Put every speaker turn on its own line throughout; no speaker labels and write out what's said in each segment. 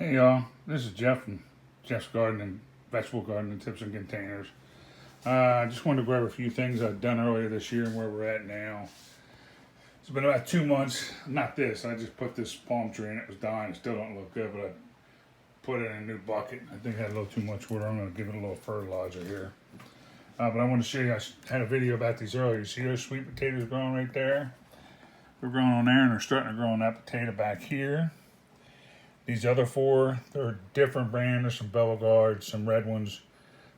Hey y'all, this is Jeff from Jeff's Garden and Vegetable Garden and Tips and Containers. I just wanted to grab a few things I've done earlier this year and where we're at now. It's been about 2 months. Not this. I just put this palm tree in. It was dying. It still don't look good, but I put it in a new bucket. I think I had a little too much water. I'm going to give it a little fertilizer here. But I want to show you. I had a video about these earlier. You see those sweet potatoes growing right there? They're growing on there, and they're starting to grow on that potato back here. These other four, they're different brands. There's some Beauregard, some red ones.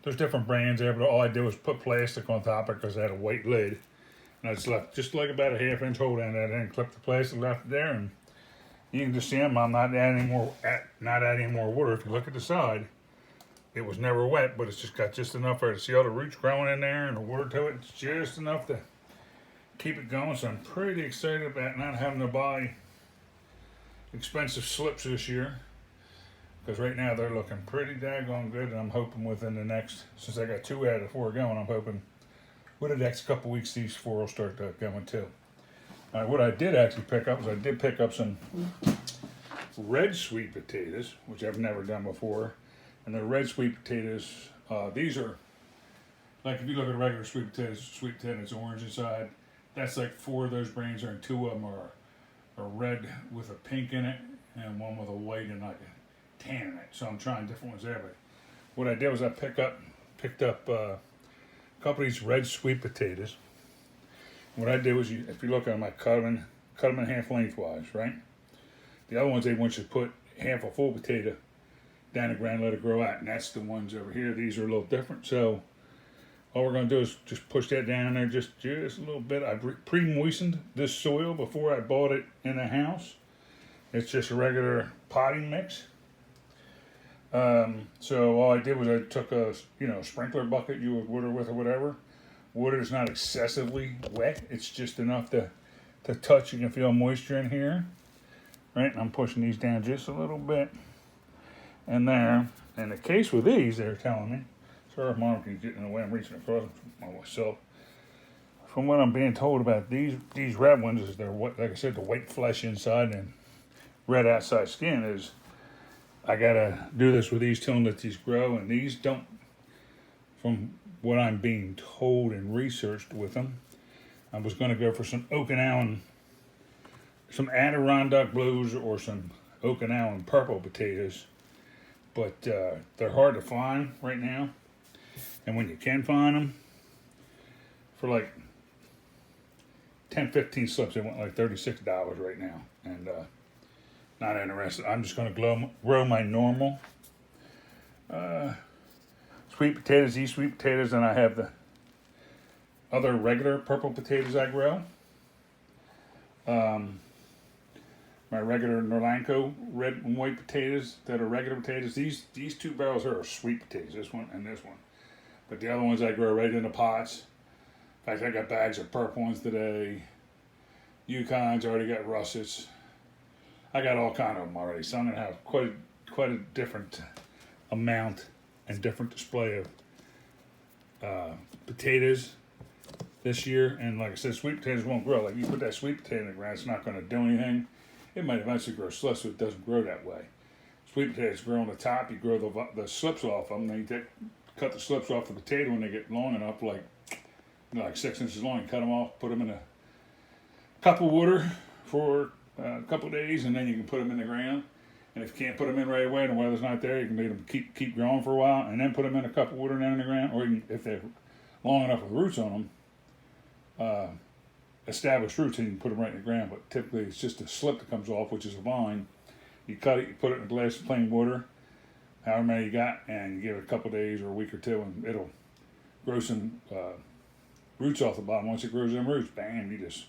There's different brands there, but all I did was put plastic on top of it because I had a white lid. And I just left just like about a ½ inch hole down there and clipped the plastic, left it there, and you can just see them. I'm not adding any more water. If you look at the side, it was never wet, but it's just got just enough for it to see all the roots growing in there and the water to it. It's just enough to keep it going. So I'm pretty excited about not having to buy expensive slips this year, because right now they're looking pretty daggone good, and I'm hoping within the next, since I got 2 out of the 4 going, I'm hoping within the next couple weeks these 4 will start going too. What I did actually pick up is I did pick up some red sweet potatoes, which I've never done before, and the red sweet potatoes, these are like, if you look at regular sweet potatoes, it's orange inside. That's like 4 of those brands are, and 2 of them are red with a pink in it, and one with a white and like a tan in it. So I'm trying different ones there. But what I did was I picked up a couple of these red sweet potatoes. What I did was, if you look at them, I cut them in half lengthwise, right? The other ones, they want you to put half a full potato down the ground, let it grow out, and that's the ones over here. These are a little different. So all we're going to do is just push that down there just a little bit. I pre-moistened this soil before I bought it in the house. It's just a regular potting mix. So all I did was I took a sprinkler bucket you would water with or whatever. Water is not excessively wet. It's just enough to touch. You can feel moisture in here. Right? And I'm pushing these down just a little bit. And there. And the case with these, they're telling me, sorry, Mom can get in the way. I'm reaching across myself. From what I'm being told about these red ones, is they're, like I said, the white flesh inside and red outside skin. Is I gotta do this with these till and let these grow, and these don't. From what I'm being told and researched with them, I was going to go for some Okinawan, some Adirondack Blues, or some Okinawan purple potatoes, but they're hard to find right now. And when you can find them, for like 10, 15 slips, they want like $36 right now. And not interested. I'm just going to grow my normal sweet potatoes, these sweet potatoes, and I have the other regular purple potatoes I grow. My regular Norlanco red and white potatoes that are regular potatoes. These 2 barrels here are sweet potatoes, this one and this one. But the other ones I grow right in the pots. In fact, I got bags of purple ones today. Yukons, already got russets. I got all kind of them already. So I'm going to have quite a different amount and different display of potatoes this year. And like I said, sweet potatoes won't grow. Like, you put that sweet potato in the ground, it's not going to do anything. It might eventually grow slips, so it doesn't grow that way. Sweet potatoes grow on the top. You grow the slips off them. Then you cut the slips off the potato when they get long enough, like 6 inches long. You cut them off, put them in a cup of water for a couple of days, and then you can put them in the ground. And if you can't put them in right away and the weather's not there, you can make them keep growing for a while, and then put them in a cup of water down in the ground. Or you can, if they're long enough with roots on them, established roots, and you can put them right in the ground. But typically it's just a slip that comes off, which is a vine. You cut it, you put it in a glass of plain water, however many you got, and you give it a couple of days or a week or 2, and it'll grow some roots off the bottom. Once it grows them roots, bam, you just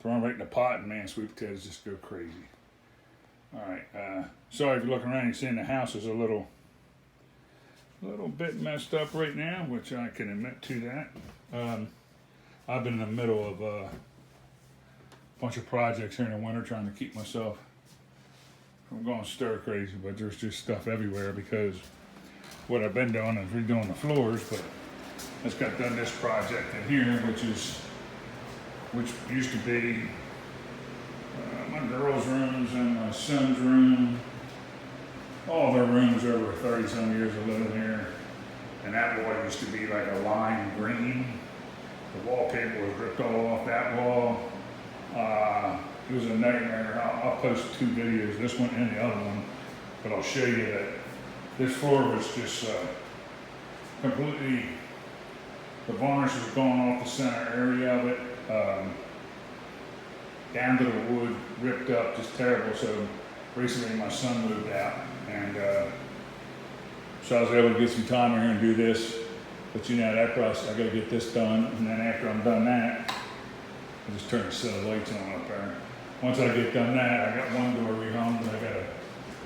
throw them right in the pot, and man, sweet potatoes just go crazy. All right, sorry if you're looking around and seeing the house is a little bit messed up right now, which I can admit to that. I've been in the middle of a bunch of projects here in the winter, trying to keep myself from going stir crazy, but there's just stuff everywhere because what I've been doing is redoing the floors. But I just got done this project in here, which used to be my girls' rooms and my son's room room was over 30 some years of living here, and that wall used to be like a lime green. The wallpaper was ripped all off that wall. It was a nightmare. I'll post 2 videos, this one and the other one, but I'll show you that this floor was just completely, the varnish was going off the center area of it, down to the wood, ripped up, just terrible. So recently my son moved out, and so I was able to get some time in here and do this. But you know, that process, I gotta get this done, and then after I'm done that, I just turn a set of lights on up there. Once I get done that, I got one door rehung, but I gotta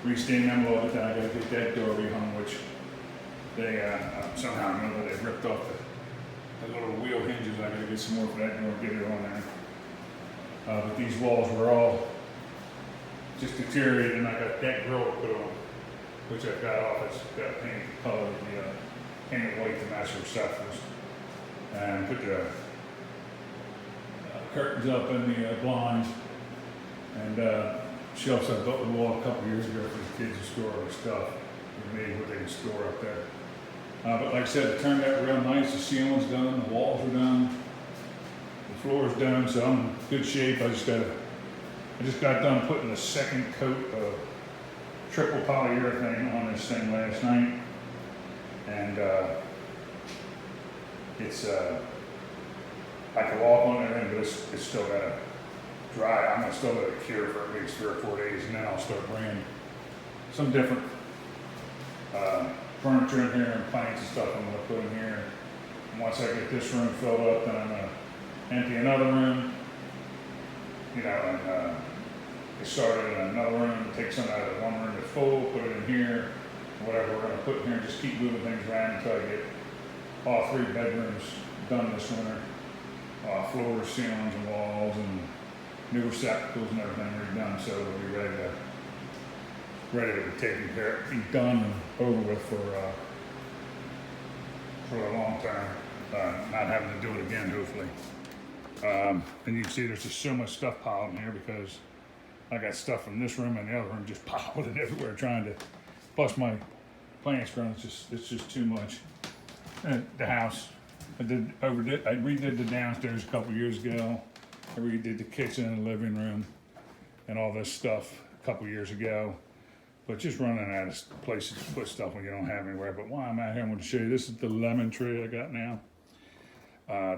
re-stain them a little bit, then I gotta get that door rehung, which they, somehow or another, they ripped off the little wheel hinges. I gotta get some more for that door, get it on there. But these walls were all just deteriorated, and I got that grill put on, which I've got off. It's got painted color, painted white to match the receptacles, and put the curtains up in the blinds, and shelves I built in the wall a couple years ago for the kids to store their stuff. We made what they can store up there. But like I said, it turned out real nice. The ceiling's done, the walls are done, the floor's done, so I'm in good shape. I just got done putting the second coat of triple polyurethane on this thing last night, and it's I can walk on it, but it's still gotta dry. I'm gonna still let it cure for at least 3 or 4 days, and then I'll start bringing some different furniture in here and planks and stuff I'm gonna put in here. And once I get this room filled up, then I'm gonna empty another room, you know, and get started in another room, take some out of the one room that's full, put it in here, whatever we're gonna put in here, just keep moving things around until I get all 3 bedrooms done this winter. Floors, ceilings, and walls, and new receptacles and everything redone, so we'll be ready to be taken care of, be done and over with for a long time, not having to do it again, hopefully. And you can see there's just so much stuff piled in here because I got stuff from this room and the other room just piled in everywhere trying to, plus my plants growing, it's just too much. And the house, I redid the downstairs a couple years ago. I redid the kitchen and the living room and all this stuff a couple years ago. But just running out of places to put stuff when you don't have anywhere. But while I'm out here, I'm going to show you, this is the lemon tree I got now.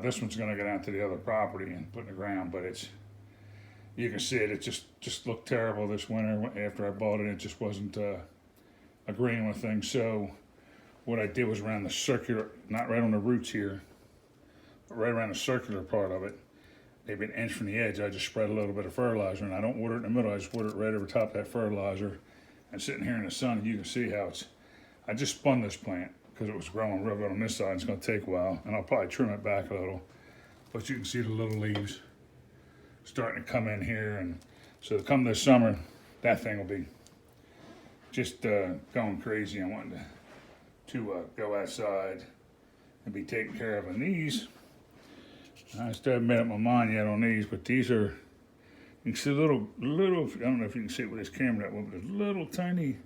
This one's going to go down to the other property and put in the ground, but you can see it just looked terrible this winter. After I bought it, it just wasn't agreeing with things. So what I did was around the circular, not right on the roots here, but right around the circular part of it, maybe an inch from the edge, I just spread a little bit of fertilizer, and I don't water it in the middle, I just water it right over top of that fertilizer. And sitting here in the sun, you can see how I just spun this plant because it was growing real good on this side. It's going to take a while, and I'll probably trim it back a little. But you can see the little leaves starting to come in here, and so come this summer, that thing will be just going crazy. I wanted to go outside and be taken care of. And these, I still haven't made up my mind yet on these, but these are, you can see little, I don't know if you can see it with this camera that well, but there's little tiny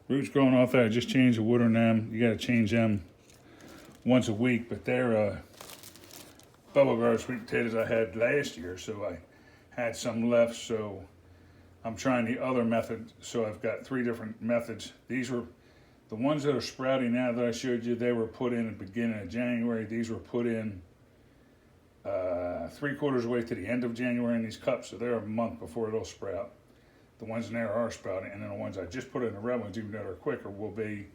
roots growing off there. I just changed the wood on them. You got to change them once a week, but they're Beauregard sweet potatoes I had last year, so I had some left, so I'm trying the other method. So I've got 3 different methods. These were the ones that are sprouting now that I showed you. They were put in at the beginning of January. These were put in 3/4 of the way to the end of January in these cups, so they're a month before they'll sprout. The ones in there are sprouting, and then the ones I just put in the red ones, even though they're quicker, will be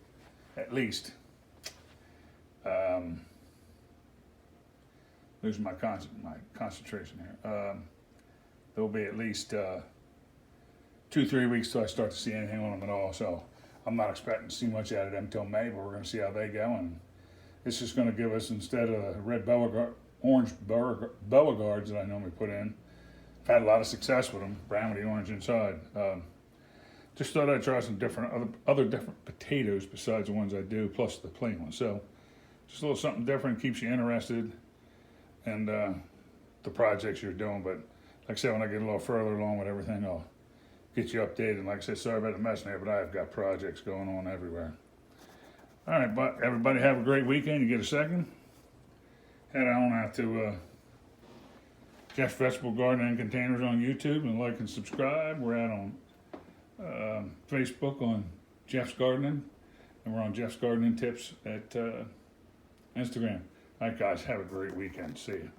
at least, losing my concentration here. There'll be at least 2-3 weeks till I start to see anything on them at all, so I'm not expecting to see much out of them until May, but we're going to see how they go, and this is going to give us, instead of red orange Beauregards that I normally put in, I've had a lot of success with them, brown with the orange inside. Just thought I'd try some other different potatoes besides the ones I do, plus the plain ones. So just a little something different, keeps you interested in the projects you're doing. But like I said, when I get a little further along with everything, I'll get you updated. And like I said, sorry about the mess there, but I've got projects going on everywhere. All right, but everybody have a great weekend. You get a second, head on out to Jeff's Vegetable Garden and Containers on YouTube and like and subscribe. We're out on Facebook on Jeff's Gardening, and we're on Jeff's Gardening Tips at Instagram. All right, guys, have a great weekend. See you.